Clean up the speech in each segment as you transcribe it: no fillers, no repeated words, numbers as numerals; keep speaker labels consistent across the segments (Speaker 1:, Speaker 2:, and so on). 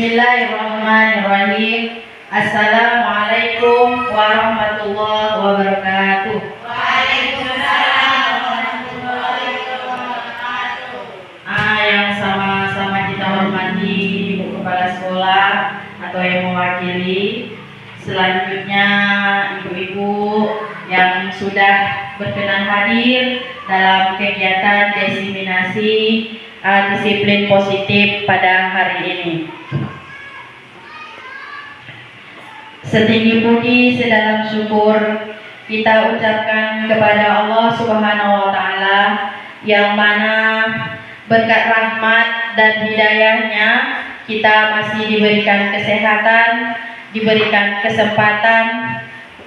Speaker 1: Bismillahirrahmanirrahim. Assalamualaikum warahmatullahi wabarakatuh.
Speaker 2: Waalaikumsalam warahmatullahi wabarakatuh.
Speaker 1: Yang sama-sama kita hormati Ibu Kepala Sekolah atau yang mewakili. Selanjutnya ibu-ibu yang sudah berkenan hadir dalam kegiatan diseminasi disiplin positif pada hari ini. Setinggi budi sedalam syukur kita ucapkan kepada Allah Subhanahu wa Ta'ala, yang mana berkat rahmat dan hidayahnya kita masih diberikan kesehatan, diberikan kesempatan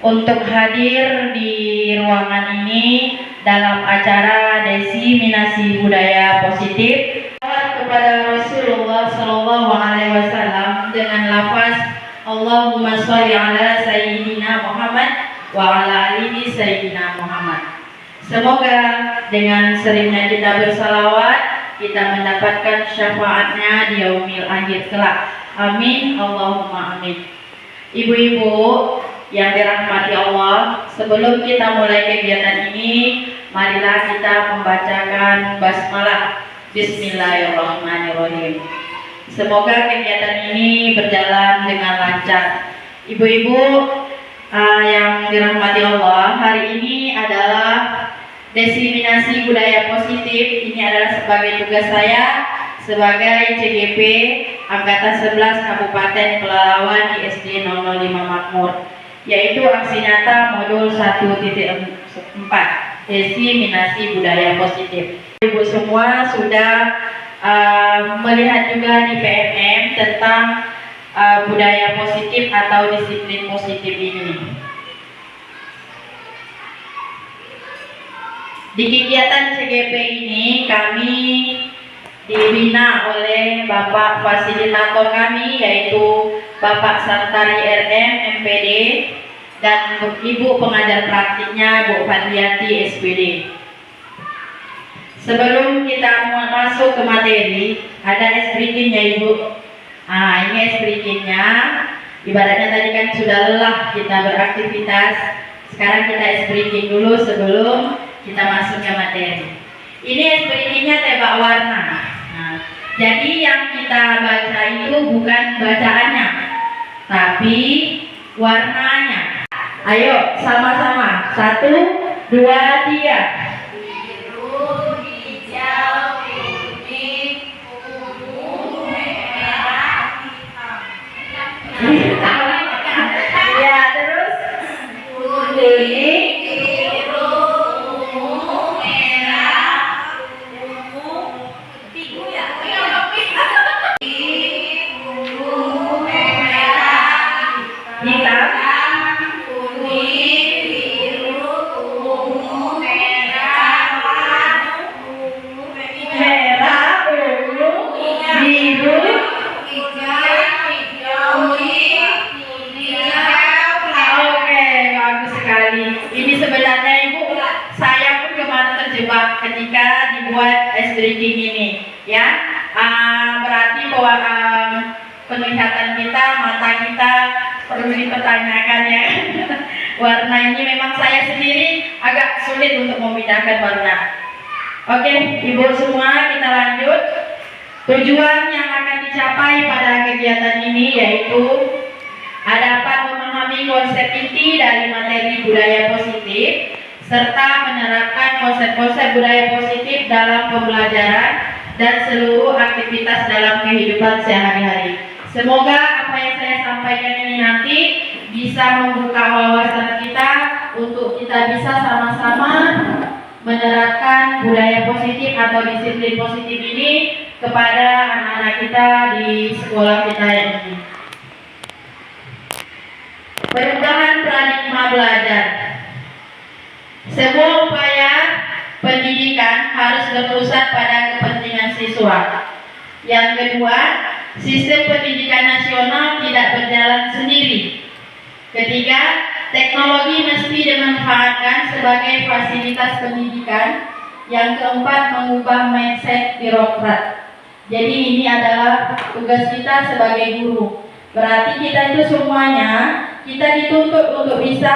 Speaker 1: untuk hadir di ruangan ini dalam acara diseminasi budaya positif kepada Rasulullah Shallallahu Alaihi Wasallam dengan lafaz Allahumma sholli ala Sayyidina Muhammad wa ala alihi Sayyidina Muhammad. Semoga dengan seringnya kita bersalawat, kita mendapatkan syafaatnya di yaumil akhir kelak. Amin, Allahumma amin. Ibu-ibu yang dirahmati Allah, sebelum kita mulai kegiatan ini, marilah kita membacakan basmalah. Bismillahirrahmanirrahim. Semoga kegiatan ini berjalan dengan lancar. Ibu-ibu yang dirahmati Allah, hari ini adalah diseminasi budaya positif. Ini adalah sebagai tugas saya sebagai CGP Angkatan 11 Kabupaten Pelalawan di SD 005 Makmur, yaitu aksi nyata modul 1.4 diseminasi budaya positif. Ibu semua sudah melihat juga di PMM tentang budaya positif atau disiplin positif ini. Di kegiatan CGP ini kami dibina oleh Bapak fasilitator kami, yaitu Bapak Santari RM MPD dan Ibu pengajar praktiknya Bu Fadliati SPD. Sebelum kita masuk ke materi, ada es breaking-nya Ibu. Ini es breaking-nya. Ibaratnya tadi kan sudah lelah kita beraktivitas. Sekarang kita es breaking dulu sebelum kita masuk ke materi. Ini es breaking-nya tebak warna. Jadi yang kita baca itu bukan bacaannya, tapi warnanya. Ayo sama-sama. 1, 2, 3. Ya, terus kuning, biru, ungu, merah, ungu, biru ya. Ungu, merah, hitam, kuning, biru, ungu, merah, ungu, merah, ungu, biru, ini sebenarnya Ibu, saya pun kemarin terjebak ketika dibuat es breaking ini, ya. Berarti bahwa penglihatan kita, mata kita perlu dipertanyakan ya. Warna ini memang saya sendiri agak sulit untuk membedakan warna. Oke, Ibu semua, kita lanjut. Tujuan yang akan dicapai pada kegiatan ini yaitu dapat memahami konsep inti dari materi budaya positif serta menerapkan konsep-konsep budaya positif dalam pembelajaran dan seluruh aktivitas dalam kehidupan sehari-hari. Semoga apa yang saya sampaikan ini nanti bisa membuka wawasan kita untuk kita bisa sama-sama menerapkan budaya positif atau disiplin positif ini kepada anak-anak kita di sekolah kita ini. Perubahan paradigma belajar. Semua upaya pendidikan harus berpusat pada kepentingan siswa. Yang kedua, sistem pendidikan nasional tidak berjalan sendiri. Ketiga, teknologi mesti dimanfaatkan sebagai fasilitas pendidikan. Yang keempat, mengubah mindset birokrat. Jadi ini adalah tugas kita sebagai guru. Berarti kita itu semuanya, kita dituntut untuk bisa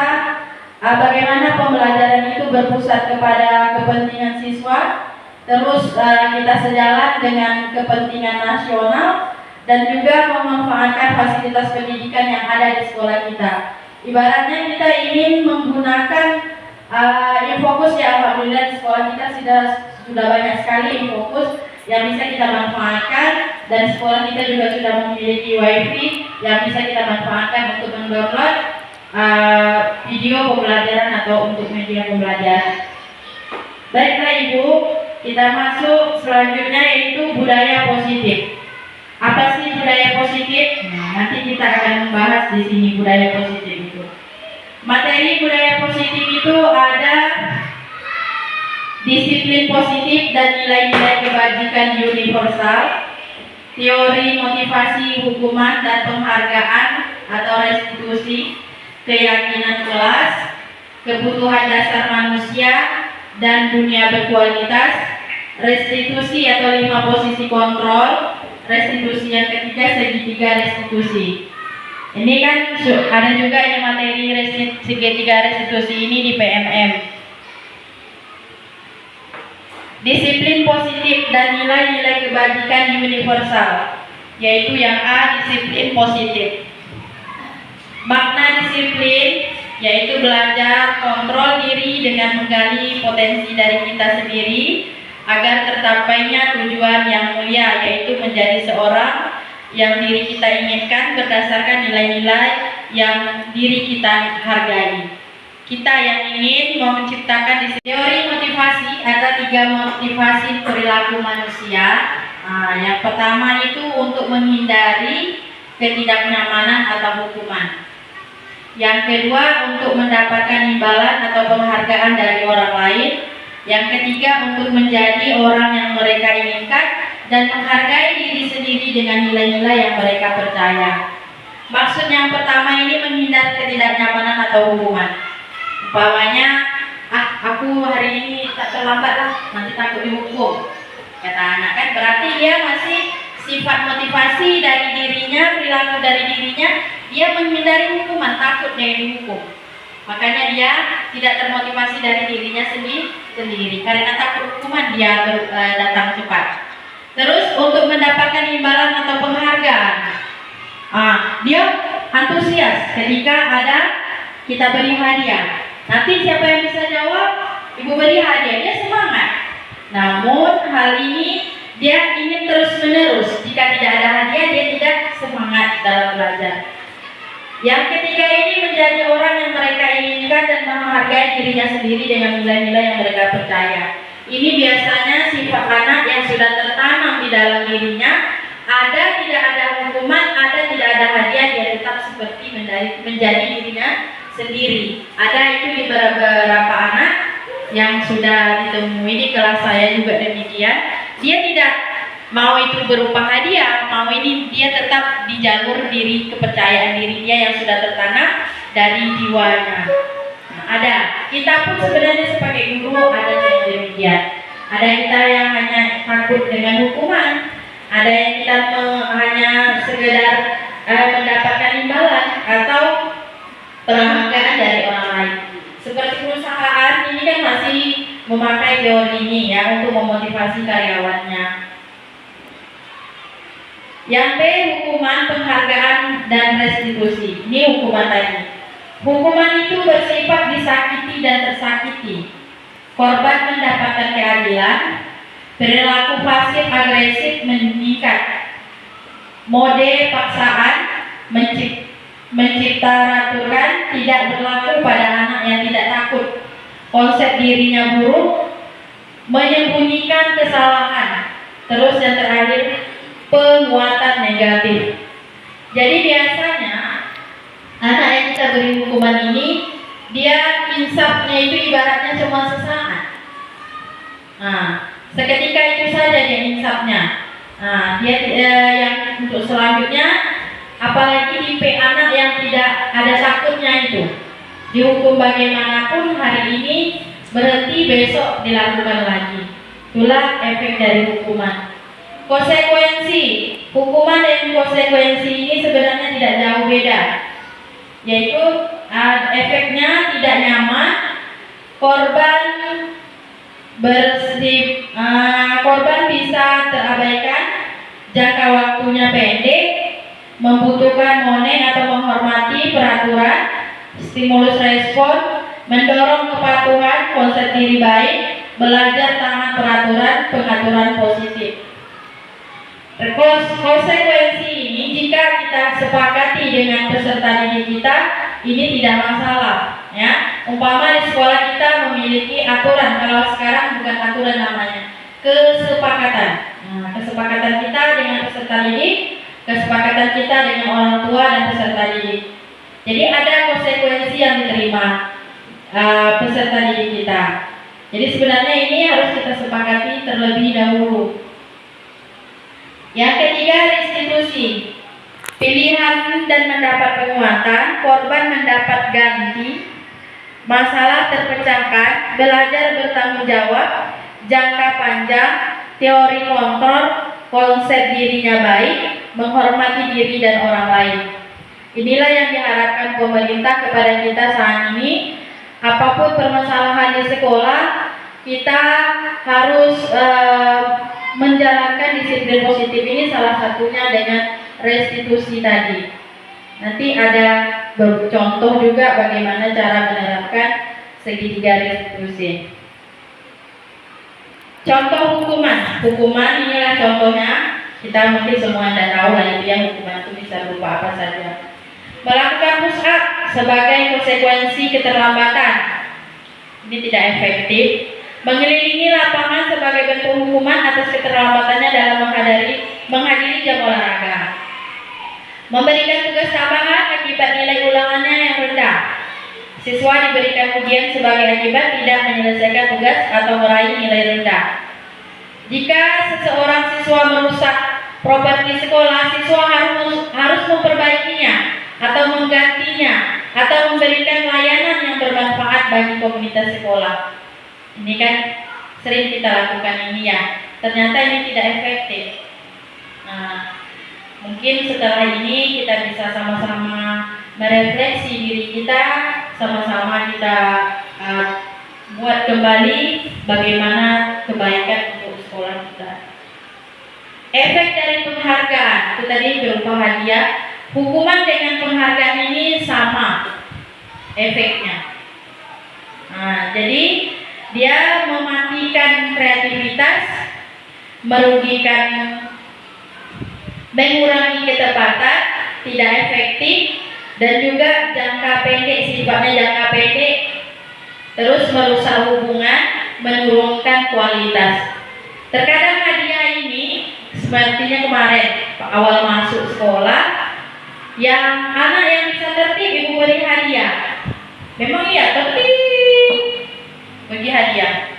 Speaker 1: bagaimana pembelajaran itu berpusat kepada kepentingan siswa, terus kita sejalan dengan kepentingan nasional, dan juga memanfaatkan fasilitas pendidikan yang ada di sekolah kita. Ibaratnya kita ingin menggunakan Infokus, ya alhamdulillah di sekolah kita sudah banyak sekali Infokus yang bisa kita manfaatkan, dan sekolah kita juga sudah memiliki wifi yang bisa kita manfaatkan untuk mendownload video pembelajaran atau untuk media pembelajaran. Baiklah Ibu, kita masuk selanjutnya yaitu budaya positif. Apa sih budaya positif? Nanti kita akan membahas di sini budaya positif itu. Materi budaya positif itu ada disiplin positif dan nilai-nilai kebajikan universal, teori motivasi hukuman dan penghargaan atau restitusi, keyakinan kelas, kebutuhan dasar manusia dan dunia berkualitas, restitusi atau 5 posisi kontrol, restitusi yang ketiga segitiga restitusi. Ini kan ada juga ini materi segitiga restitusi ini di PMM. Disiplin positif dan nilai-nilai kebajikan universal, yaitu yang A, disiplin positif. Makna disiplin yaitu belajar kontrol diri dengan menggali potensi dari kita sendiri agar tercapainya tujuan yang mulia, yaitu menjadi seorang yang diri kita inginkan berdasarkan nilai-nilai yang diri kita hargai. Kita yang ingin menciptakan teori motivasi, ada 3 motivasi perilaku manusia. Yang pertama itu untuk menghindari ketidaknyamanan atau hukuman. Yang kedua untuk mendapatkan imbalan atau penghargaan dari orang lain. Yang ketiga untuk menjadi orang yang mereka inginkan dan menghargai diri sendiri dengan nilai-nilai yang mereka percaya. Maksud yang pertama ini menghindari ketidaknyamanan atau hukuman. Umpamanya, aku hari ini tak terlambat lah, nanti takut dihukum, kata anak kan, berarti dia masih sifat motivasi dari dirinya, perilaku dari dirinya, dia menghindari hukuman, takut dia dihukum. Makanya dia tidak termotivasi dari dirinya sendiri, karena takut hukuman dia datang cepat. Terus untuk mendapatkan imbalan atau penghargaan, dia antusias ketika ada kita beri hadiah. Nanti siapa yang bisa jawab, Ibu beri hadiah, dia semangat. Namun hal ini dia ingin terus menerus. Jika tidak ada hadiah, dia tidak semangat dalam belajar. Yang ketiga ini menjadi orang yang mereka inginkan dan menghargai dirinya sendiri dengan nilai-nilai yang mereka percaya. Ini biasanya sifat anak yang sudah tertanam di dalam dirinya. Ada tidak ada hukuman, ada tidak ada hadiah, dia tetap seperti menjadi dirinya sendiri. Ada itu di beberapa anak yang sudah ditemui di kelas saya juga demikian. Dia tidak mau itu berupa hadiah, mau ini dia tetap di jalur diri, kepercayaan diri dia yang sudah tertanam dari jiwanya. Ada, kita pun sebenarnya sebagai guru ada yang demikian. Ada kita yang hanya takut dengan hukuman, ada yang kita hanya sekedar mendapatkan imbalan atau penghargaan dari orang lain. Seperti perusahaan ini kan masih memakai teori ini ya untuk memotivasi karyawannya. Yang B, hukuman, penghargaan, dan restitusi. Ini hukuman tadi. Hukuman itu bersifat disakiti dan tersakiti. Korban mendapatkan keadilan, perilaku pasif agresif meningkat, mode paksaan, mencipta raturan tidak berlaku pada anak yang tidak takut, konsep dirinya buruk, menyembunyikan kesalahan. Terus yang terakhir, penguatan negatif. Jadi biasanya anak yang kita beri hukuman ini, dia insafnya itu ibaratnya cuma sesaat. Seketika itu saja dia insafnya. Dia yang untuk selanjutnya, apalagi tipe anak yang tidak ada takutnya itu, dihukum bagaimanapun hari ini berhenti, besok dilakukan lagi. Itulah efek dari hukuman. Konsekuensi, hukuman dan konsekuensi ini sebenarnya tidak jauh beda, yaitu efeknya tidak nyaman, korban korban bisa terabaikan, jangka waktunya pendek, membutuhkan moneng atau menghormati peraturan, stimulus respon, mendorong kepatuhan, konsep diri baik, belajar taat peraturan, pengaturan positif. Konsekuensi ini jika kita sepakati dengan peserta didik kita, ini tidak masalah, ya. Umpama di sekolah kita memiliki aturan, kalau sekarang bukan aturan namanya, kesepakatan. Nah, kesepakatan kita dengan peserta didik, kesepakatan kita dengan orang tua dan peserta didik. Jadi ada konsekuensi yang diterima peserta didik kita. Jadi sebenarnya ini harus kita sepakati terlebih dahulu. Yang ketiga, restitusi. Pilihan dan mendapat penguatan, korban mendapat ganti, masalah terpecahkan, belajar bertanggung jawab, jangka panjang, teori kontrol, konsep dirinya baik, menghormati diri dan orang lain. Inilah yang diharapkan pemerintah kepada kita saat ini. Apapun permasalahan di sekolah, kita harus menjalankan disiplin positif ini, salah satunya dengan restitusi tadi. Nanti ada contoh juga bagaimana cara menerapkan segitiga restitusi. Contoh hukuman. Hukuman inilah contohnya. Kita mungkin semua Anda tahu lah itu ya, hukuman itu bisa berupa apa saja. Melakukan push up sebagai konsekuensi keterlambatan. Ini tidak efektif. Mengelilingi lapangan sebagai bentuk hukuman atas keterlambatannya dalam menghadiri jam olahraga. Memberikan tugas tambahan akibat nilai ulangannya yang rendah. Siswa diberikan ujian sebagai akibat tidak menyelesaikan tugas atau meraih nilai rendah. Jika seseorang siswa merusak properti sekolah, siswa harus memperbaikinya atau menggantinya atau memberikan layanan yang bermanfaat bagi komunitas sekolah. Ini kan sering kita lakukan ini ya. Ternyata ini tidak efektif. Nah, mungkin setelah ini kita bisa sama-sama merefleksi diri kita, sama-sama kita buat kembali bagaimana kebaikan untuk sekolah kita. Efek dari penghargaan, itu tadi berupa hadiah. Hukuman dengan penghargaan ini sama efeknya. Nah, jadi dia mematikan kreativitas, mengurangi ketepatan, tidak efektif, dan juga jangka pendek, sifatnya jangka pendek, terus merusak hubungan, menurunkan kualitas. Terkadang hadiah ini, sepertinya kemarin awal masuk sekolah, yang anak yang bisa tertib ibu beri hadiah. Memang iya tertib bagi hadiah.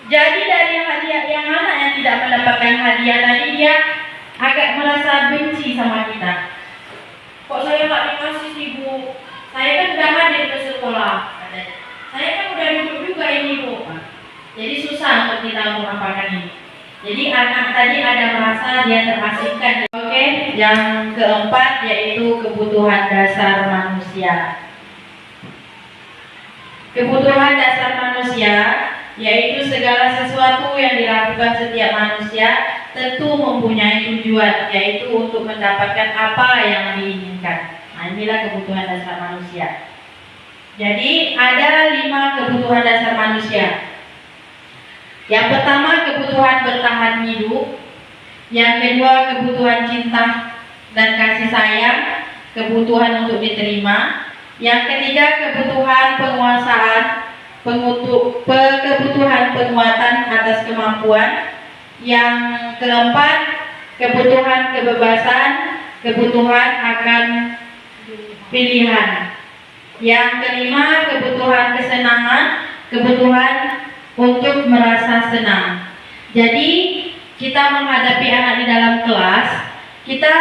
Speaker 1: Jadi dari hadiah yang anak yang tidak mendapatkan hadiah tadi, dia agak merasa benci sama kita. Kok saya nggak dikasih sih Bu? Saya kan udah hadir ke sekolah. Saya kan udah duduk juga ini Bu. Jadi susah untuk kita mengapakan ini. Jadi anak tadi ada merasa dia terasingkan. Oke, yang keempat yaitu kebutuhan dasar manusia. Kebutuhan dasar manusia yaitu segala sesuatu yang dilakukan setiap manusia tentu mempunyai tujuan, yaitu untuk mendapatkan apa yang diinginkan. Nah, inilah kebutuhan dasar manusia. Jadi ada 5 kebutuhan dasar manusia. Yang pertama kebutuhan bertahan hidup, yang kedua kebutuhan cinta dan kasih sayang, kebutuhan untuk diterima, yang ketiga kebutuhan penguasaan, kebutuhan penguatan atas kemampuan, yang keempat kebutuhan kebebasan, kebutuhan akan pilihan, yang kelima kebutuhan kesenangan, kebutuhan untuk merasa senang. Jadi kita menghadapi anak di dalam kelas, kita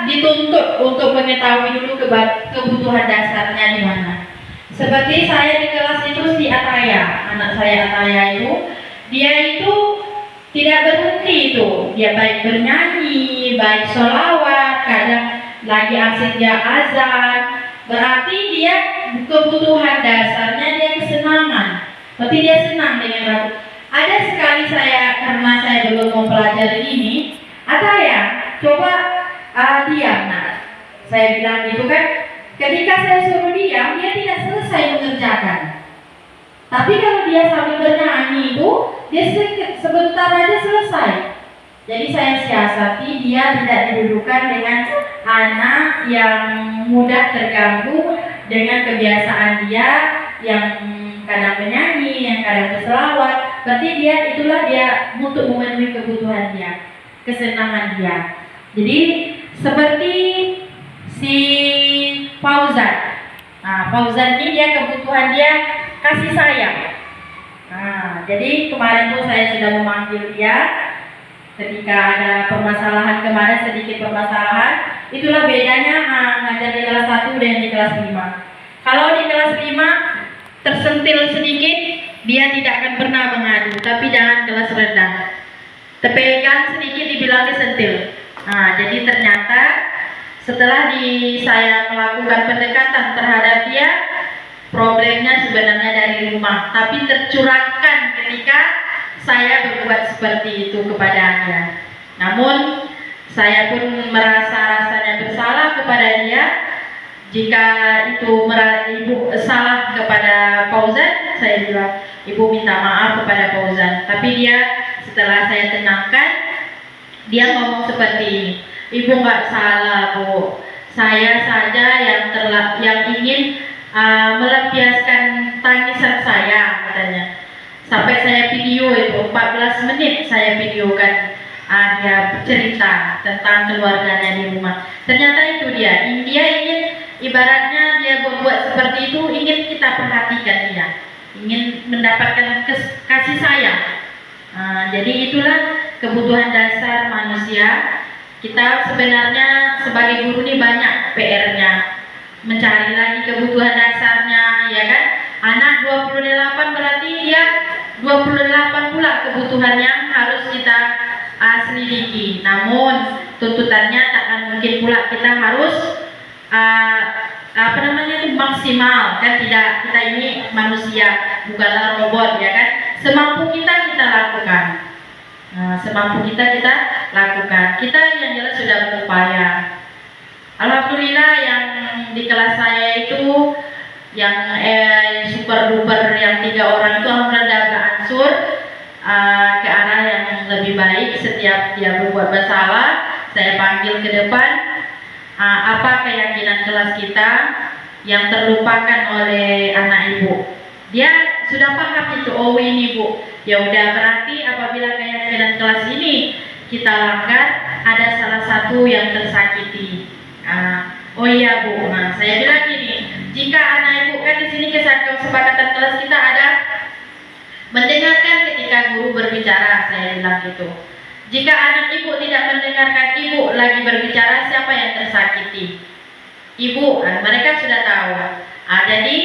Speaker 1: dituntut untuk mengetahui dulu kebutuhan dasarnya di mana. Seperti saya di kelas itu si Ataya, anak saya Ataya itu, dia itu tidak berhenti itu. Dia baik bernyanyi, baik sholawat, kadang lagi asik dia azan. Berarti dia kebutuhan dasarnya dia kesenangan. Berarti dia senang dengan lagu. Ada sekali saya, karena saya belum mempelajari ini, ya coba diam. Nah, saya bilang gitu kan, ketika saya suruh diam, dia tidak selesai mengerjakan. Tapi kalau dia sambil bernyanyi itu, dia sebentar aja selesai. Jadi saya siasati dia tidak didudukan dengan anak yang mudah terganggu dengan kebiasaan dia yang kadang menyanyi, yang kadang berselawat. Berarti itulah dia untuk memenuhi kebutuhan dia, kesenangan dia. Jadi seperti si Fauzan. Nah, Fauzan ini dia kebutuhan dia kasih sayang. Nah, jadi kemarin tuh saya sudah memanggil dia ketika ada permasalahan kemarin, sedikit permasalahan. Itulah bedanya ngajar di kelas 1 dan di kelas 5. Kalau di kelas 5 tersentil sedikit, dia tidak akan pernah mengadu. Tapi jangan kelas rendah, terpegang sedikit dibilang disentil. Nah, jadi ternyata setelah saya melakukan pendekatan terhadap dia, problemnya sebenarnya dari rumah, tapi tercurahkan ketika saya berbuat seperti itu kepadanya. Namun saya pun merasa rasanya bersalah kepada dia. Jika itu ibu salah kepada Fauzan, saya bilang ibu minta maaf kepada Fauzan. Tapi dia setelah saya tenangkan, dia ngomong seperti ini, ibu nggak salah Bu, saya saja yang ingin melampiaskan tangisan saya, katanya. Sampai saya video itu 14 menit saya videokan dia cerita tentang keluarganya di rumah. Ternyata itu dia ingin, ibaratnya dia buat seperti itu, ingin kita perhatikan dia, ingin mendapatkan kasih sayang. Jadi itulah kebutuhan dasar manusia. Kita sebenarnya sebagai guru ini banyak PR-nya, mencari lagi kebutuhan dasarnya, ya kan? Anak 28 berarti dia 28 pula kebutuhan yang harus kita selidiki. Namun tuntutannya takkan mungkin pula kita harus maksimal, kan? Tidak, kita ini manusia, bukanlah robot, ya kan? Semampu kita lakukan. Semampu kita lakukan. Kita yang jelas sudah berupaya. Alhamdulillah yang di kelas saya itu yang super duper yang 3 orang itu alhamdulillah berangsur ke arah yang lebih baik. Setiap dia berbuat bersalah, saya panggil ke depan, apa keyakinan kelas kita yang terlupakan oleh anak ibu. Dia sudah paham itu, oh ini Bu, ya udah, berarti apabila keyakinan kelas ini kita langgar, ada salah satu yang tersakiti. Oh iya Bu, saya bilang gini, jika anak ibu kan di sini kesepakatan kelas kita ada mendengarkan ketika guru berbicara, saya bilang gitu. Jika anak ibu tidak mendengarkan ibu lagi berbicara, siapa yang tersakiti? Ibu, mereka sudah tahu. Jadi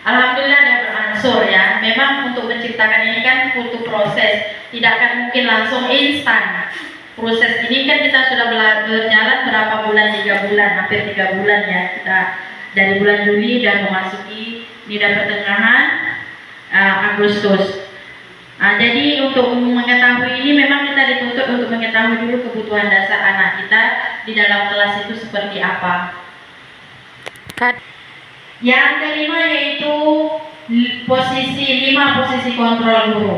Speaker 1: alhamdulillah ada beransur, ya. Memang untuk menciptakan ini kan butuh proses, tidak akan mungkin langsung instan. Proses ini kan kita sudah berjalan berapa bulan, 3 bulan, hampir 3 bulan, ya. Kita dari bulan Juli dan memasuki udah pertengahan Agustus. Jadi untuk mengetahui ini memang kita dituntut untuk mengetahui dulu kebutuhan dasar anak kita di dalam kelas itu seperti apa. Yang kelima yaitu posisi kontrol guru.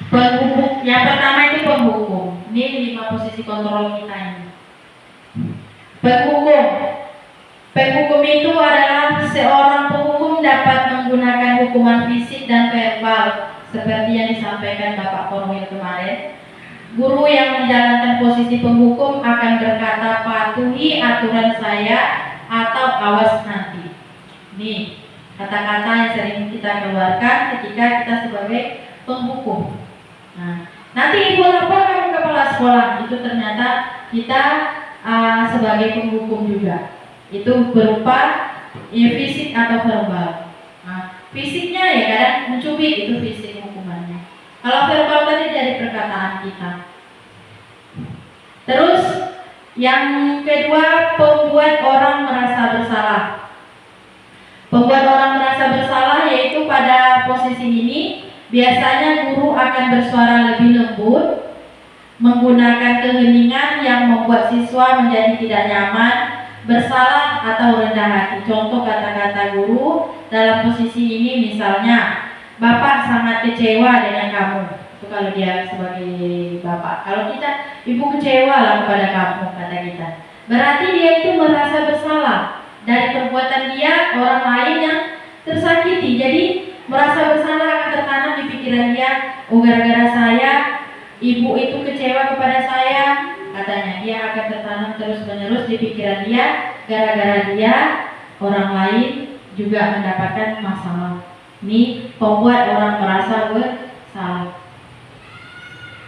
Speaker 1: Penghukum, yang pertama itu penghukum. Ini 5 posisi kontrol kita ini. Penghukum itu adalah seorang penghukum dapat menggunakan hukuman fisik dan verbal seperti yang disampaikan Bapak Korwil kemarin. Guru yang menjalankan posisi penghukum akan berkata patuhi aturan saya atau awas nanti. Nih kata-kata yang sering kita keluarkan ketika kita sebagai penghukum. Nanti ibu laporkan ke kepala sekolah, itu ternyata kita sebagai penghukum juga. Itu berupa fisik atau verbal. Fisiknya ya kadang mencubit, itu fisik hukumannya. Kalau verbal tadi dari perkataan kita. Terus yang kedua, membuat orang merasa bersalah. Membuat orang merasa bersalah yaitu pada posisi ini biasanya guru akan bersuara lebih lembut, menggunakan keheningan yang membuat siswa menjadi tidak nyaman, bersalah atau rendah hati. Contoh kata-kata guru dalam posisi ini misalnya, Bapak sangat kecewa dengan kamu. Itu kalau dia sebagai bapak. Kalau kita, ibu kecewa lah kepada kamu, kata kita. Berarti dia itu merasa bersalah dari perbuatan dia, orang lain yang tersakiti. Jadi merasa bersalah akan tertanam di pikiran dia. Oh, gara-gara saya, ibu itu kecewa kepada saya, katanya. Dia akan tertanam terus-menerus di pikiran dia. Gara-gara dia, orang lain juga mendapatkan masalah. Ini membuat orang merasa bersalah.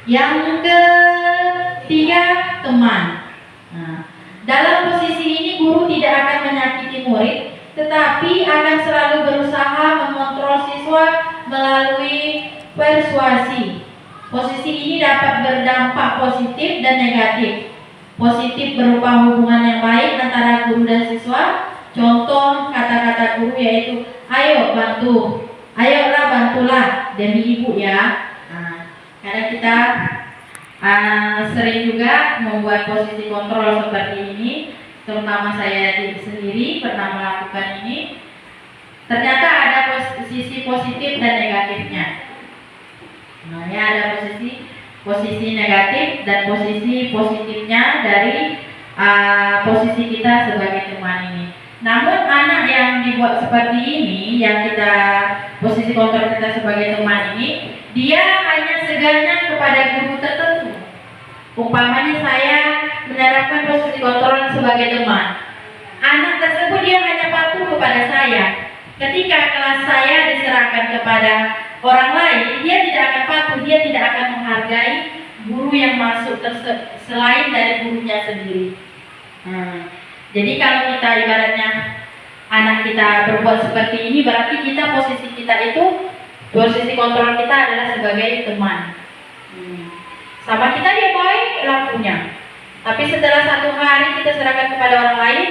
Speaker 1: Yang ketiga, teman. Nah, dalam posisi ini guru tidak akan menyakiti murid, tetapi akan selalu berusaha mengontrol siswa melalui persuasi. Posisi ini dapat berdampak positif dan negatif. Positif berupa hubungan yang baik antara guru dan siswa. Contoh kata-kata guru yaitu, ayo bantu, ayolah bantulah demi ibu ya. Nah, karena kita sering juga membuat posisi kontrol seperti ini, terutama saya sendiri pernah melakukan ini. Ternyata ada posisi positif dan negatifnya. Nah, ya ada posisi negatif dan posisi positifnya dari posisi kita sebagai teman ini. Namun anak yang dibuat seperti ini, yang kita posisi kontrol kita sebagai teman ini, dia hanya segannya kepada guru tertentu. Umpamanya saya menerapkan posisi kontrol sebagai teman, anak tersebut dia hanya patuh kepada saya. Ketika kelas saya diserahkan kepada orang lain, dia tidak akan patuh, dia tidak akan menghargai guru yang masuk selain dari gurunya sendiri. Jadi kalau kita ibaratnya anak kita berbuat seperti ini, berarti kita posisi kontrol kita adalah sebagai teman. Sama kita dia baik lakunya, tapi setelah 1 hari kita serahkan kepada orang lain,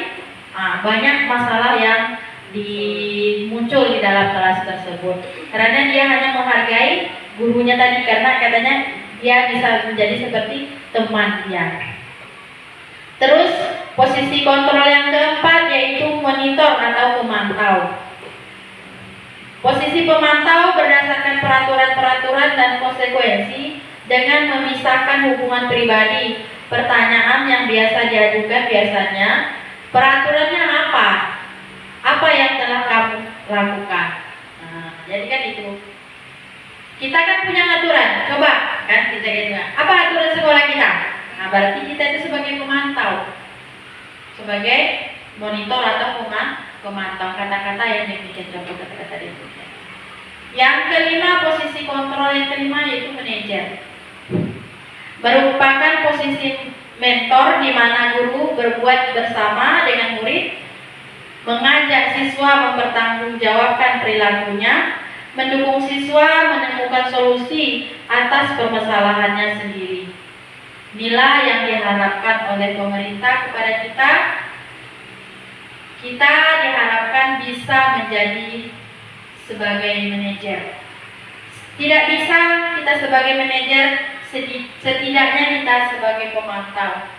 Speaker 1: banyak masalah yang muncul di dalam kelas tersebut. Karena dia hanya menghargai gurunya tadi, karena katanya dia bisa menjadi seperti teman dia. Terus posisi kontrol yang keempat yaitu monitor atau pemantau. Posisi pemantau berdasarkan peraturan-peraturan dan konsekuensi dengan memisahkan hubungan pribadi. Pertanyaan yang biasa diajukan biasanya, peraturannya apa? Apa yang telah kamu lakukan? Nah, jadi kan itu. Kita kan punya aturan, coba kan kita gitu. Apa aturan sekolah kita? Nah, berarti kita itu sebagai pemantau, sebagai monitor atau pemantau kata-kata yang dipikirkan, kata-kata dipikirkan. Yang kelima, posisi kontrol yang kelima yaitu manajer. Merupakan posisi mentor di mana guru berbuat bersama dengan murid, mengajak siswa mempertanggungjawabkan perilakunya, mendukung siswa menemukan solusi atas permasalahannya sendiri. Inilah yang diharapkan oleh pemerintah kepada kita. Kita diharapkan bisa menjadi sebagai manajer. Tidak bisa kita sebagai manajer, setidaknya kita sebagai pemantau.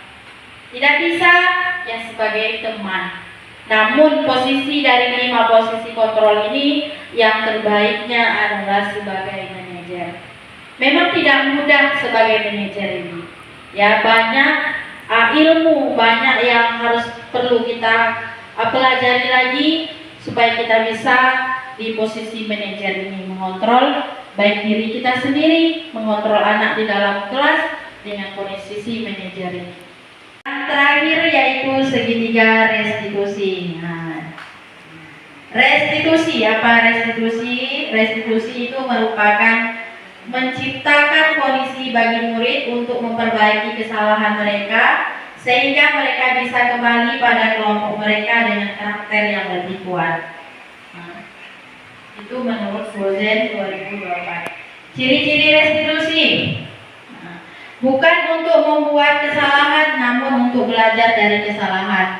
Speaker 1: Tidak bisa ya sebagai teman. Namun posisi dari 5 posisi kontrol ini yang terbaiknya adalah sebagai manajer. Memang tidak mudah sebagai manajer ini. Ya, banyak ilmu, banyak yang harus perlu kita pelajari lagi supaya kita bisa di posisi manajer ini, mengontrol baik diri kita sendiri, mengontrol anak di dalam kelas dengan posisi manajer ini. Yang terakhir yaitu segitiga restitusi. Nah, restitusi, apa restitusi? Restitusi itu merupakan menciptakan kondisi bagi murid untuk memperbaiki kesalahan mereka sehingga mereka bisa kembali pada kelompok mereka dengan karakter yang lebih kuat. Nah, itu menurut Bozen 2024. Ciri-ciri restitusi. Nah, bukan untuk membuat kesalahan, namun untuk belajar dari kesalahan.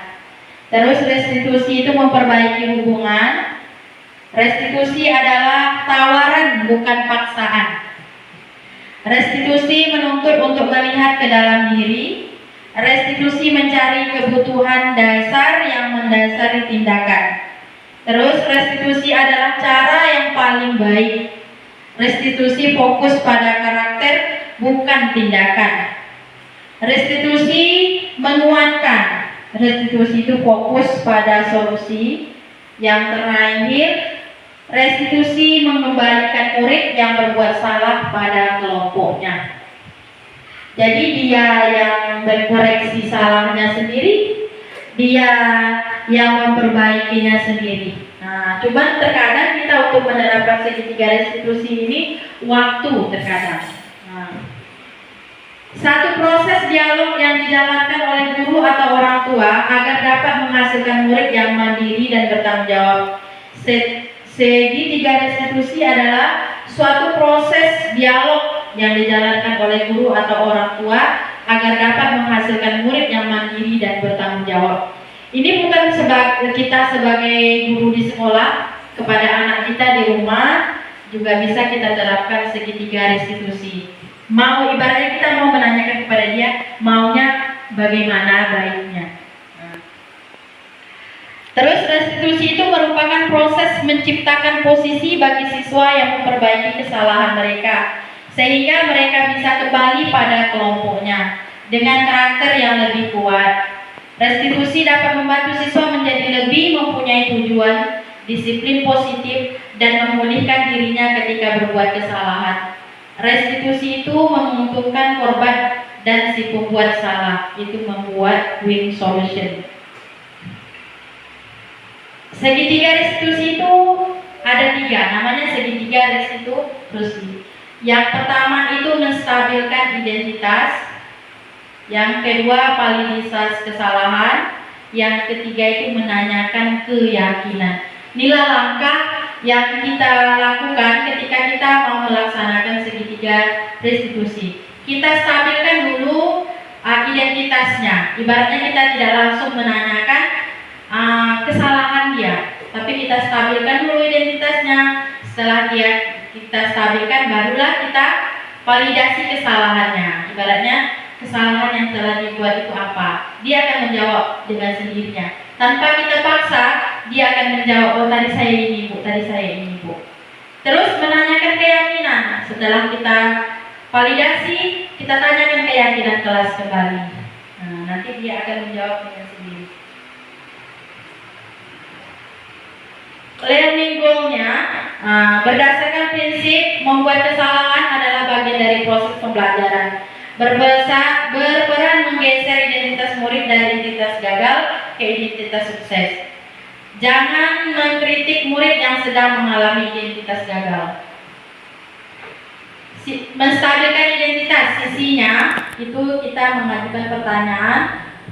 Speaker 1: Terus restitusi itu memperbaiki hubungan. Restitusi adalah tawaran, bukan paksaan. Restitusi menuntut untuk melihat ke dalam diri. Restitusi mencari kebutuhan dasar yang mendasari tindakan. Terus restitusi adalah cara yang paling baik. Restitusi fokus pada karakter, bukan tindakan. Restitusi menguatkan. Restitusi itu fokus pada solusi. Yang terakhir, restitusi mengembalikan murid yang berbuat salah pada kelompoknya. Jadi dia yang berkoreksi salahnya sendiri, dia yang memperbaikinya sendiri. Nah, cuman terkadang kita untuk menerapkan segitiga restitusi ini waktu terkadang. Nah, satu proses dialog yang dijalankan oleh guru atau orang tua agar dapat menghasilkan murid yang mandiri dan bertanggung jawab. Segitiga restitusi adalah suatu proses dialog yang dijalankan oleh guru atau orang tua agar dapat menghasilkan murid yang mandiri dan bertanggung jawab. Ini bukan kita sebagai guru di sekolah, kepada anak kita di rumah juga bisa kita terapkan segitiga restitusi. Mau ibaratnya kita mau menanyakan kepada dia maunya bagaimana baiknya. Terus restitusi itu merupakan proses menciptakan posisi bagi siswa yang memperbaiki kesalahan mereka sehingga mereka bisa kembali pada kelompoknya dengan karakter yang lebih kuat. Restitusi dapat membantu siswa menjadi lebih mempunyai tujuan, disiplin positif, dan memulihkan dirinya ketika berbuat kesalahan. Restitusi itu menguntungkan korban dan si pembuat salah, itu membuat win solution. Segitiga restitusi itu ada 3, namanya segitiga restitusi. Yang pertama itu menstabilkan identitas. Yang kedua, validitas kesalahan. Yang ketiga itu menanyakan keyakinan. Inilah langkah yang kita lakukan ketika kita mau melaksanakan segitiga restitusi. Kita stabilkan dulu identitasnya. Ibaratnya kita tidak langsung menanyakan kesalahan dia, tapi kita stabilkan dulu identitasnya. Setelah kita stabilkan, barulah kita validasi kesalahannya. Ibaratnya kesalahan yang telah dibuat itu apa? Dia akan menjawab dengan sendirinya. Tanpa kita paksa, dia akan menjawab, oh tadi saya ini bu, tadi saya ini bu. Terus menanyakan keyakinan. Setelah kita validasi, kita tanyakan keyakinan kelas kembali. Nah, nanti dia akan menjawab dengan sendiri. Learning goal-nya berdasarkan prinsip membuat kesalahan adalah bagian dari proses pembelajaran. Berperan menggeser identitas murid dari identitas gagal ke identitas sukses. Jangan mengkritik murid yang sedang mengalami identitas gagal. Menstabilkan identitas, sisinya itu kita mengajukan pertanyaan.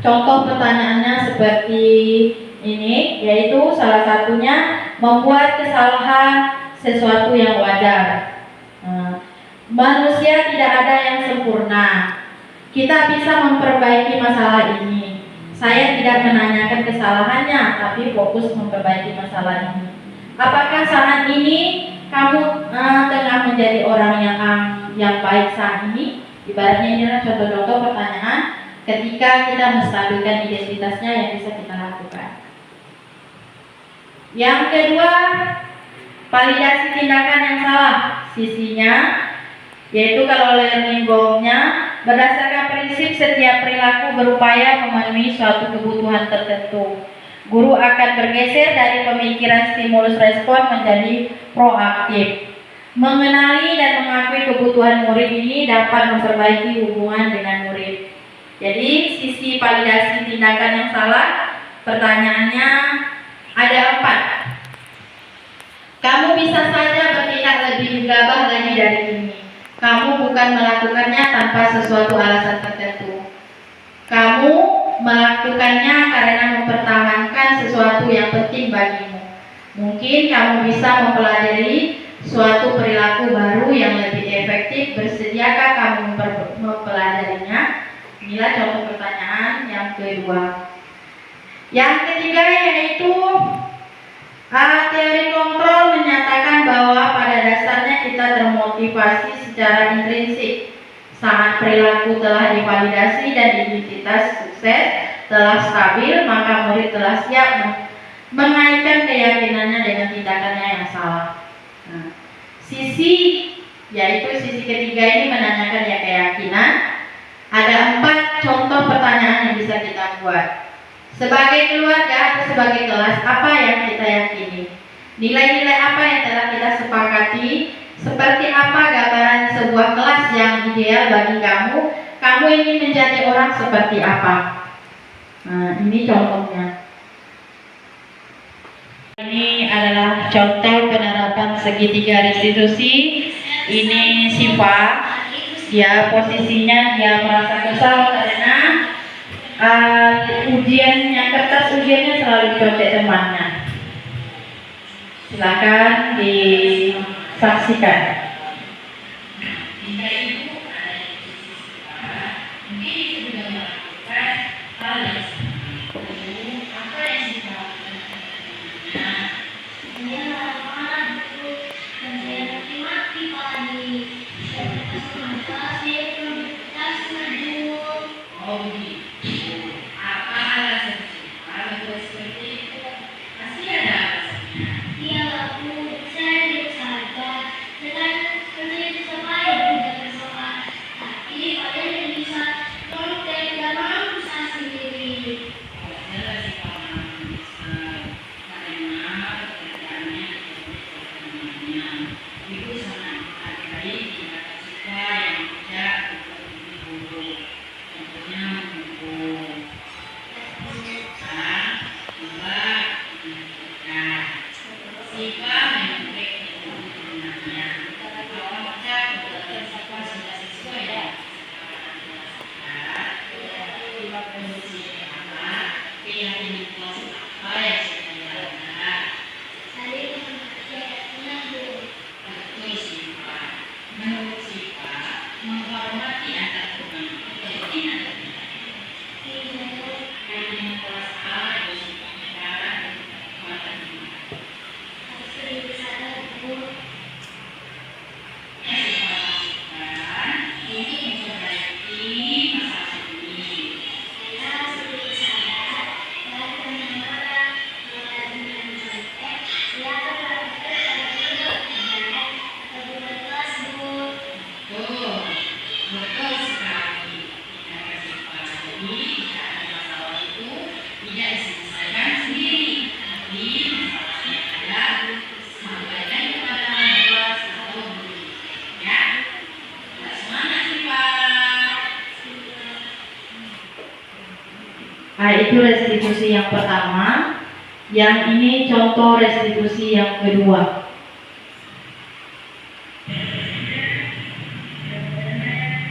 Speaker 1: Contoh pertanyaannya seperti ini, yaitu salah satunya membuat kesalahan sesuatu yang wajar. Manusia tidak ada yang sempurna. Kita bisa memperbaiki masalah ini. Saya tidak menanyakan kesalahannya, tapi fokus memperbaiki masalah ini. Apakah saat ini kamu tengah menjadi orang yang baik saat ini? Ibaratnya ini adalah contoh-contoh pertanyaan ketika kita menstabilkan identitasnya yang bisa kita lakukan. Yang kedua, validasi tindakan yang salah. Sisinya yaitu kalau learning goal-nya berdasarkan prinsip setiap perilaku berupaya memenuhi suatu kebutuhan tertentu. Guru akan bergeser dari pemikiran stimulus respon menjadi proaktif. Mengenali dan mengakui kebutuhan murid ini dapat memperbaiki hubungan dengan murid. Jadi sisi validasi tindakan yang salah, pertanyaannya ada 4. Kamu bisa saja bertindak lebih gegabah lagi dari ini. Kamu bukan melakukannya tanpa sesuatu alasan tertentu. Kamu melakukannya karena mempertahankan sesuatu yang penting bagimu. Mungkin kamu bisa mempelajari suatu perilaku baru yang lebih ketik, bersediakah kamu mempelajarinya? Inilah contoh pertanyaan yang kedua. Yang ketiga yaitu teori kontrol menyatakan bahwa pada dasarnya kita termotivasi secara intrinsik saat perilaku telah divalidasi dan identitas sukses telah stabil, maka murid telah siap mengaitkan keyakinannya dengan tindakannya yang salah. Nah, sisi ketiga ini menanyakan ya keyakinan. Ada 4 contoh pertanyaan yang bisa kita buat. Sebagai keluarga atau sebagai kelas, apa yang kita yakini? Nilai-nilai apa yang telah kita sepakati? Seperti apa gambaran sebuah kelas yang ideal bagi kamu? Kamu ingin menjadi orang seperti apa? Nah, ini contohnya. Ini adalah contoh penerapan segitiga restitusi. Ini Siva. Dia posisinya dia merasa kesal karena kertas ujiannya selalu dicontek temannya. Silakan disaksikan. Itu restitusi yang pertama. Yang ini contoh restitusi yang kedua.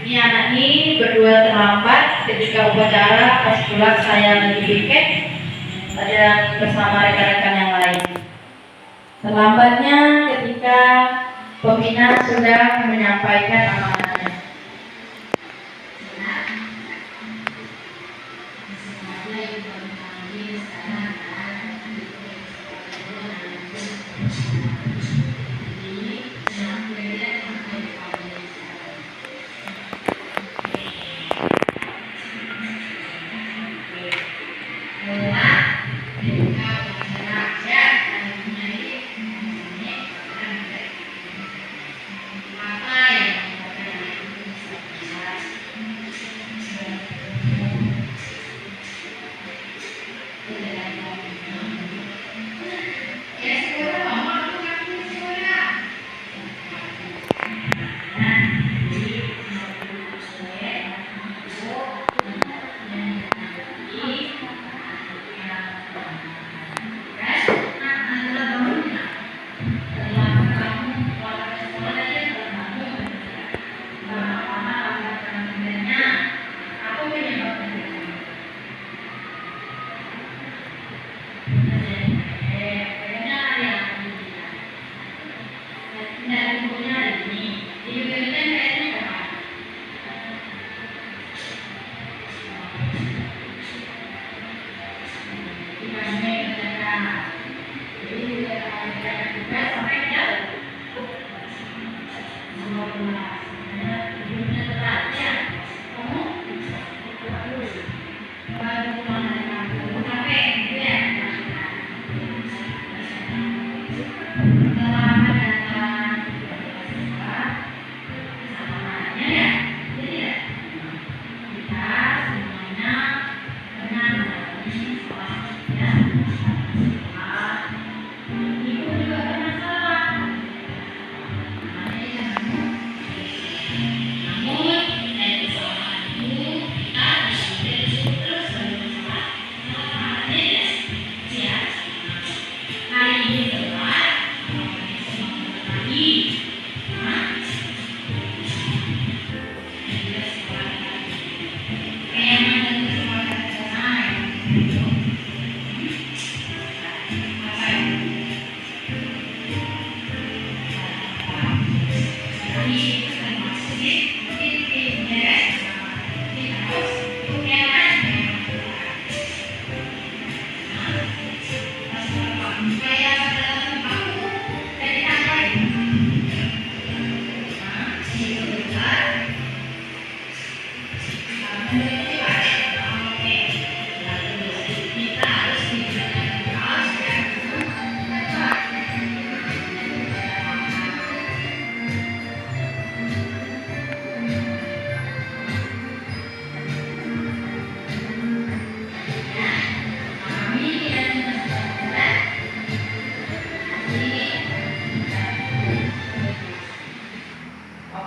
Speaker 1: Ini anak ini berdua terlambat ketika upacara, pas pulang saya lagi piket ada bersama rekan-rekan yang lain. Terlambatnya ketika pembina sudah menyampaikan amanatnya. Ya. Ibu juga bermasalah. Namun dari kesalahan ibu kita bisa terus bermasalah. Hari ini berat, lagi.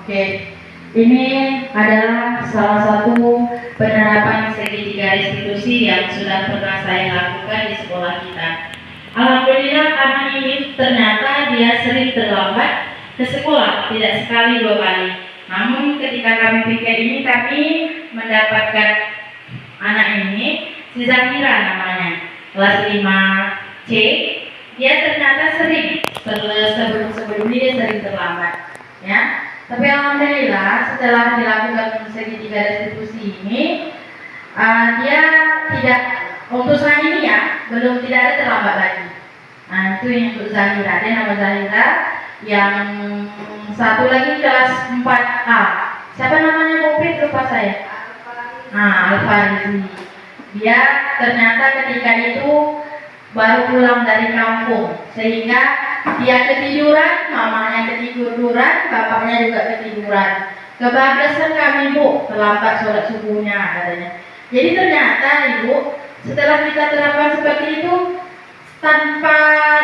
Speaker 1: Oke, ini adalah salah satu penerapan segitiga restitusi yang sudah pernah saya lakukan di sekolah kita. Alhamdulillah anak ini ternyata dia sering terlambat ke sekolah, tidak sekali dua kali. Namun ketika kami pikir ini, kami mendapatkan anak ini, si Zahira namanya, kelas 5C. Dia ternyata sering sebelum dia sering terlambat, ya. Tapi alhamdulillah setelah dilakukan segitiga restitusi ini, dia tidak, untuk saat ini ya, belum tidak ada terlambat lagi. Nah itu yang untuk Zahira, dia nama Zahira. Yang satu lagi kelas 4A, siapa namanya Mupit, lupa saya. Alfarizi. Dia ternyata ketika itu baru pulang dari kampung, sehingga dia ketiduran, mamanya ketiduran, bapaknya juga ketiduran. Kebablasan kami Bu, terlambat sholat subuhnya katanya. Jadi ternyata Ibu, setelah kita terapkan seperti itu, tanpa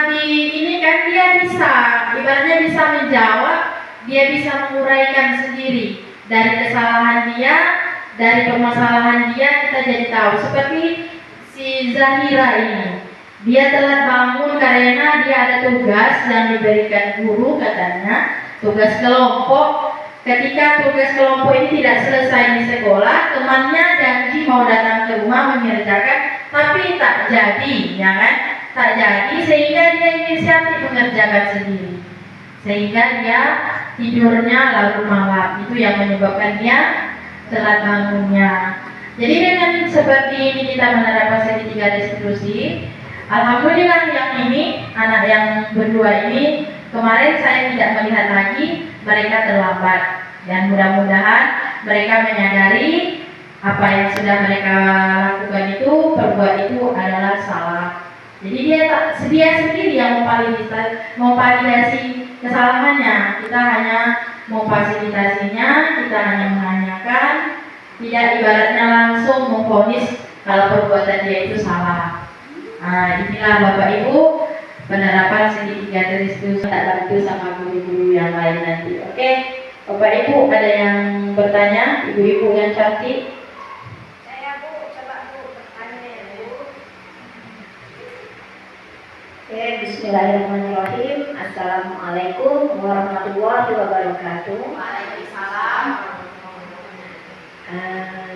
Speaker 1: ini kan dia bisa, ibaratnya bisa menjawab, dia bisa menguraikan sendiri dari kesalahan dia, dari permasalahan dia, kita jadi tahu. Seperti si Zahira ini, dia telah bangun karena dia ada tugas yang diberikan guru, katanya tugas kelompok. Ketika tugas kelompok ini tidak selesai di sekolah, temannya janji mau datang ke rumah mengerjakan, tapi tak jadi, ya kan? Tak jadi, sehingga dia inisiatif mengerjakan sendiri, sehingga dia tidurnya larut malam. Itu yang menyebabkan dia telat bangunnya. Jadi dengan seperti ini kita menerapkan segitiga restitusi. Alhamdulillah yang ini, anak yang berdua ini, kemarin saya tidak melihat lagi mereka terlambat, dan mudah-mudahan mereka menyadari apa yang sudah mereka lakukan itu, perbuat itu adalah salah. Jadi dia sendiri yang memvalidasi kesalahannya. Kita hanya memfasilitasinya, kita hanya menanyakan, tidak ibaratnya langsung memvonis kalau perbuatan dia itu salah. Nah, inilah Bapak Ibu penerapan segitiga restitusi, tak bantu sama guru-guru yang lain nanti. Oke, Bapak Ibu ada yang bertanya, ibu-ibu yang cantik?
Speaker 2: Saya Bu, coba Bu bertanya ya Bu. Oke, bismillahirrahmanirrahim. Assalamualaikum warahmatullahi wabarakatuh. Waalaikumsalam.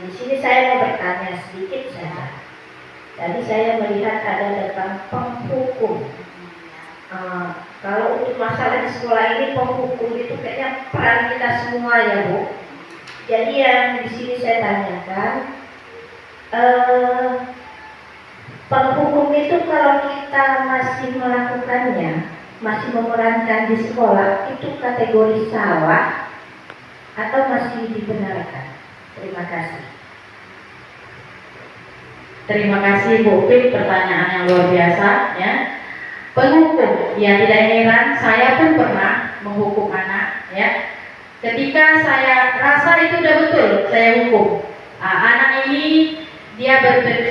Speaker 2: Di sini saya mau bertanya sedikit saja. Tadi saya melihat ada tentang penghukum. Kalau untuk masalah di sekolah ini, penghukum itu kayaknya peran kita semua ya Bu. Jadi yang di sini saya tanyakan, penghukum itu kalau kita masih melakukannya, masih memerankan di sekolah, itu kategori salah atau masih dibenarkan? Terima kasih.
Speaker 1: Terima kasih Bu Pip, pertanyaan yang luar biasa ya. Penghukum, ya tidak heran, saya pun pernah menghukum anak ya. Ketika saya rasa itu udah betul, saya hukum. Anak ini dia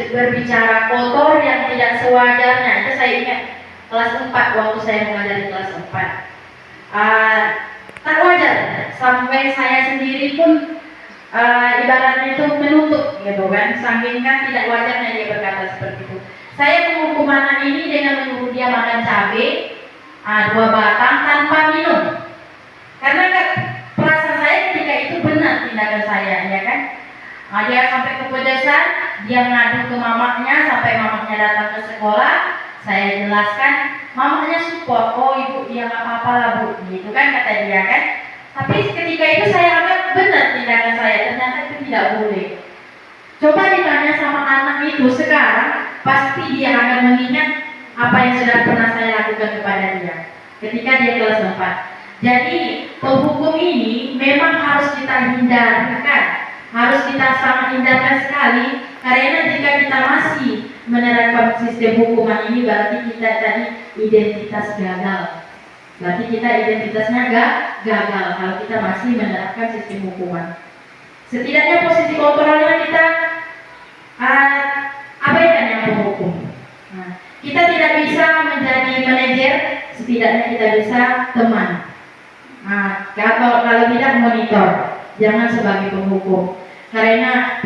Speaker 1: berbicara kotor yang tidak sewajarnya. Itu saya ingat kelas 4 waktu saya mengajar di kelas 4. Tak wajar sampai saya sendiri pun ibaratnya itu menutup gitu kan, saking kan tidak wajarnya dia berkata seperti itu. Saya menghukum anak ini dengan menyuruh dia makan cabai 2 batang tanpa minum, karena perasaan saya ketika itu benar tindakan saya, ya kan. Dia sampai kepedesan, dia ngadu ke mamanya sampai mamanya datang ke sekolah. Saya jelaskan, mamanya support, oh ibu dia nggak apa-apa lah bu, gitu kan kata dia kan. Tapi ketika itu saya anggap benar tindakan saya, ternyata itu tidak boleh. Coba ditanya sama anak itu sekarang, pasti dia akan mengingat apa yang sudah pernah saya lakukan kepada dia ketika dia kelas 4. Jadi penghukum ini memang harus kita hindarkan, harus kita sangat hindarkan sekali, karena jika kita masih menerapkan sistem hukuman ini berarti kita tadi identitas gagal. Berarti kita identitasnya gagal kalau kita masih menerapkan sistem hukuman. Setidaknya posisi kontrolnya kita abaikan yang menghukum. Nah, kita tidak bisa menjadi manajer, setidaknya kita bisa teman. Nah, kalau tidak monitor, jangan sebagai penghukum, karena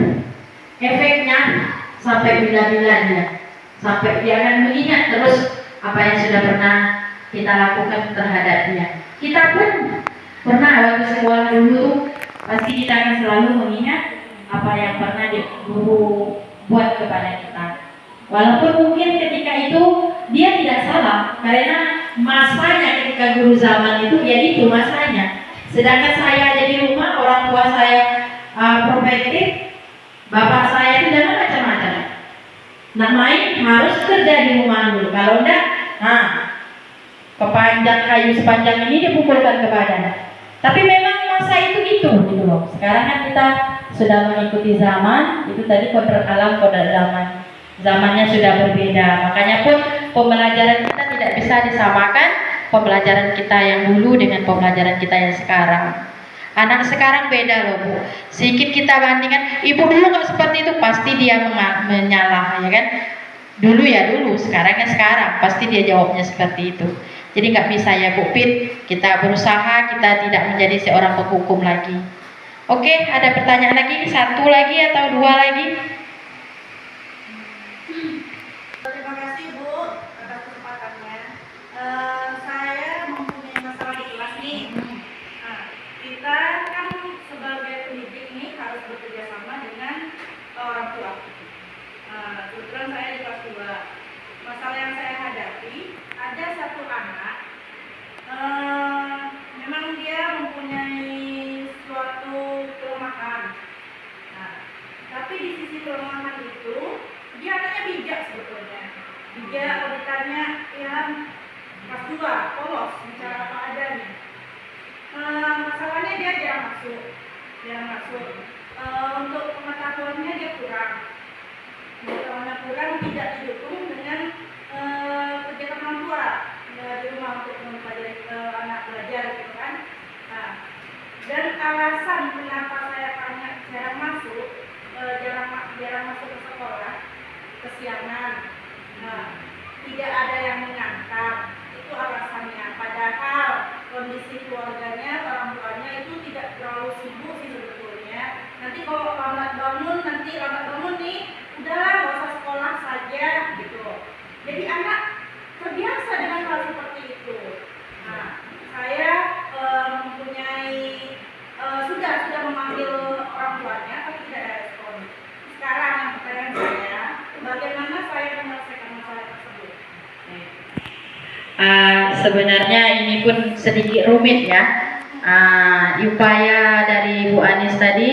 Speaker 1: efeknya sampai bila-bila dia, sampai dia akan mengingat terus apa yang sudah pernah kita lakukan terhadap dia. Kita pun pernah waktu sekolah dulu tuh pasti kita akan selalu mengingat apa yang pernah guru buat kepada kita. Walaupun mungkin ketika itu dia tidak salah, karena masanya ketika guru zaman itu ya itu masanya. Sedangkan saya ada di rumah, orang tua saya prospektif, bapak saya itu jangan macam-macam. Nak main harus kerja di rumah dulu. Kalau enggak, kepanjang kayu sepanjang ini dipukulkan ke badan. Tapi memang masa itu gitu loh. Sekarang kan kita sudah mengikuti zaman, itu tadi kodrat alam, kodrat zaman. Zamannya sudah berbeda. Makanya pun pembelajaran kita tidak bisa disamakan pembelajaran kita yang dulu dengan pembelajaran kita yang sekarang. Anak sekarang beda loh bu. Sedikit kita bandingkan, ibu dulu nggak seperti itu, pasti dia menyalah, ya kan? Dulu ya dulu, sekarangnya sekarang, pasti dia jawabnya seperti itu. Jadi nggak bisa ya Bu Pit, kita berusaha kita tidak menjadi seorang penghukum lagi. Oke, ada pertanyaan lagi? Satu lagi atau dua lagi?
Speaker 3: Terima kasih Bu atas kesempatannya. Saya mempunyai masalah di kelas nih. Nah, kita kan sebagai pendidik ini harus bekerja sama dengan orang tua. Kebetulan saya di kelas 2. Masalah yang saya hadapi, ada satu anak, memang dia mempunyai suatu kelemahan. Nah, tapi di sisi kelemahan itu, dia anaknya bijak sebetulnya. Bijak kalau ditanya, ya kelas 2, polos, bicara apa adanya. Masalahnya dia jarang masuk. Untuk pengetahuannya dia kurang. Pengetahuannya kurang, tidak didukung dengan kegiatan orang tua di rumah untuk mempelajari anak belajar gitu kan. Nah, dan alasan kenapa saya tanya jarang masuk ke sekolah, kesiangan, tidak ada yang mengantar, itu alasannya. Padahal kondisi keluarganya, orang tuanya itu tidak terlalu sibuk sih sebetulnya. Nanti kalau lambat bangun nih, udahlah nggak usah sekolah saja gitu. Jadi anak terbiasa dengan hal seperti itu. Nah, saya sudah memanggil orang tuanya, tapi tidak ada respon. Sekarang yang pertanyaan saya, bagaimana saya menyelesaikan masalah tersebut?
Speaker 1: Sebenarnya ini pun sedikit rumit ya. Upaya dari Bu Anis tadi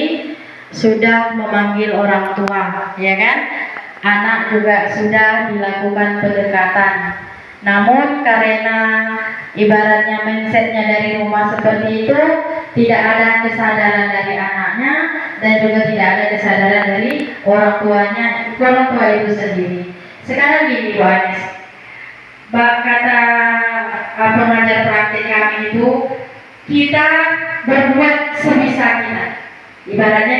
Speaker 1: sudah memanggil orang tua, ya kan? Anak juga sudah dilakukan pendekatan. Namun karena ibaratnya mindsetnya dari rumah seperti itu, tidak ada kesadaran dari anaknya dan juga tidak ada kesadaran dari orang tua itu sendiri. Sekarang gini Bu Anis, kata pengajar praktik kami itu, kita berbuat sebisa kita. Ibaratnya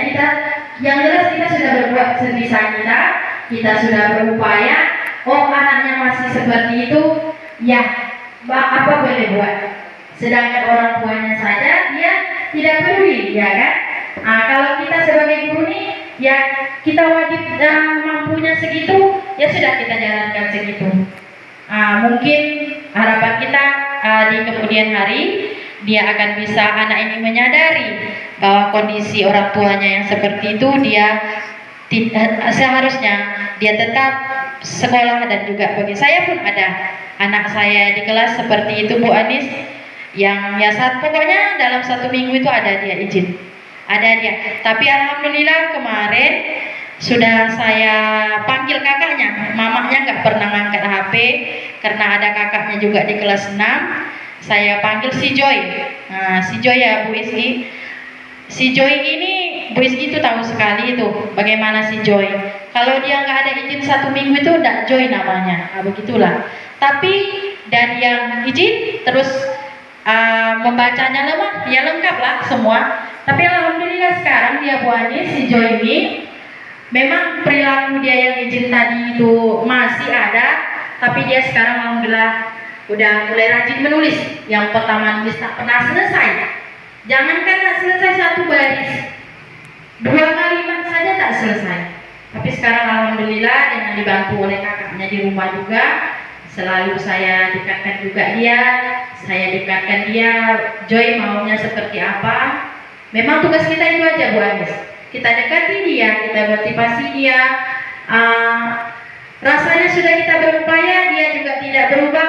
Speaker 1: yang jelas kita sudah berbuat sebisa kita, kita sudah berupaya. Oh, anaknya masih seperti itu, ya apa boleh buat. Sedangkan orang tuanya saja dia tidak peduli, ya kan? Nah, kalau kita sebagai guru nih, ya kita wajib mampunya segitu, ya sudah kita jalankan segitu. Mungkin harapan kita di kemudian hari dia akan bisa, anak ini menyadari bahwa kondisi orang tuanya yang seperti itu, dia seharusnya dia tetap sekolah. Dan juga bagi saya pun ada anak saya di kelas seperti itu Bu Anis, yang ya pokoknya dalam 1 minggu itu ada dia izin, ada dia. Tapi alhamdulillah kemarin sudah saya panggil kakaknya, mamanya nggak pernah ngangkat HP karena ada kakaknya juga di kelas 6. Saya panggil si Joy. Nah, si Joy ya Bu Iski. Si Joy ini Bu Iski itu tahu sekali itu bagaimana si Joy. Kalau dia nggak ada izin 1 minggu itu nggak Joy namanya. Nah, begitulah. Tapi dan yang izin terus membacanya lemah, ya lengkap lah semua. Tapi alhamdulillah sekarang dia Bu Anis, si Joy ini memang perilaku dia yang izin tadi itu masih ada, tapi dia sekarang alhamdulillah udah mulai rajin menulis. Yang pertama nulis tak pernah selesai. Jangankan tak selesai 1 baris, 2 kalimat saja tak selesai. Tapi sekarang alhamdulillah dengan dibantu oleh kakaknya di rumah juga, selalu saya dekatkan juga dia, saya dekatkan dia, Joy maunya seperti apa. Memang tugas kita itu aja Bu Anis, kita dekati dia, kita motivasi dia. Rasanya sudah kita berupaya, dia juga tidak berubah,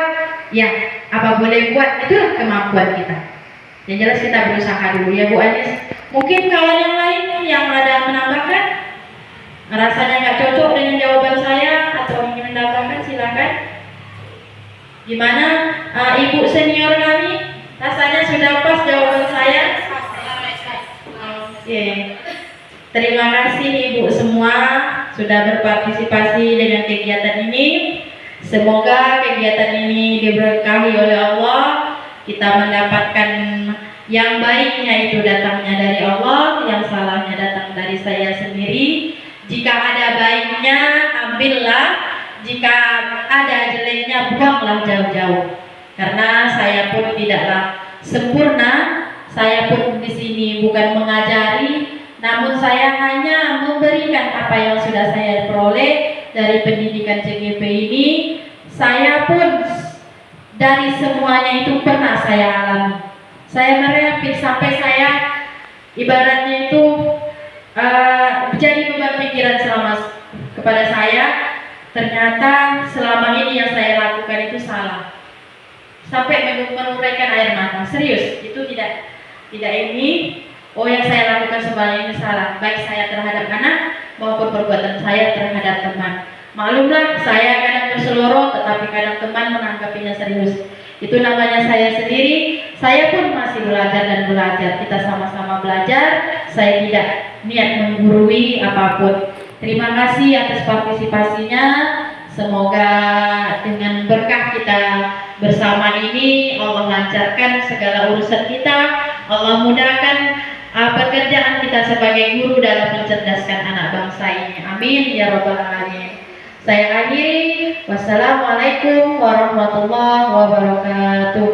Speaker 1: ya apa boleh buat, itulah kemampuan kita. Yang jelas kita berusaha dulu ya Bu Anis. Mungkin kawan yang lain yang ada menambahkan, rasanya nggak cocok dengan jawaban saya atau ingin menambahkan, silakan. Gimana ibu senior kami, rasanya sudah pas jawaban saya? Oke. Terima kasih ibu semua sudah berpartisipasi dengan kegiatan ini. Semoga kegiatan ini diberkahi oleh Allah, kita mendapatkan yang baiknya itu datangnya dari Allah, yang salahnya datang dari saya sendiri. Jika ada baiknya ambillah, jika ada jeleknya buanglah jauh-jauh. Karena saya pun tidaklah sempurna, saya pun di sini bukan mengajari, namun saya hanya memberikan apa yang sudah saya peroleh dari pendidikan CGP ini. Saya pun dari semuanya itu pernah saya alami. Saya merepit sampai saya ibaratnya itu menjadi beban pikiran selama kepada saya. Ternyata selama ini yang saya lakukan itu salah. Sampai menurunkan air mata. Serius, itu tidak ini. Oh, yang saya lakukan sebenarnya ini salah, baik saya terhadap anak maupun perbuatan saya terhadap teman. Maklumlah, saya kadang berseloroh, tetapi kadang teman menanggapinya serius. Itu namanya saya sendiri. Saya pun masih belajar dan belajar. Kita sama-sama belajar. Saya tidak niat menggurui apapun. Terima kasih atas partisipasinya. Semoga dengan berkah kita bersama ini Allah lancarkan segala urusan kita. Allah mudahkan pekerjaan kita sebagai guru dalam mencerdaskan anak bangsa ini. Amin ya rabbal alamin. Saya akhiri. Wassalamualaikum warahmatullahi wabarakatuh.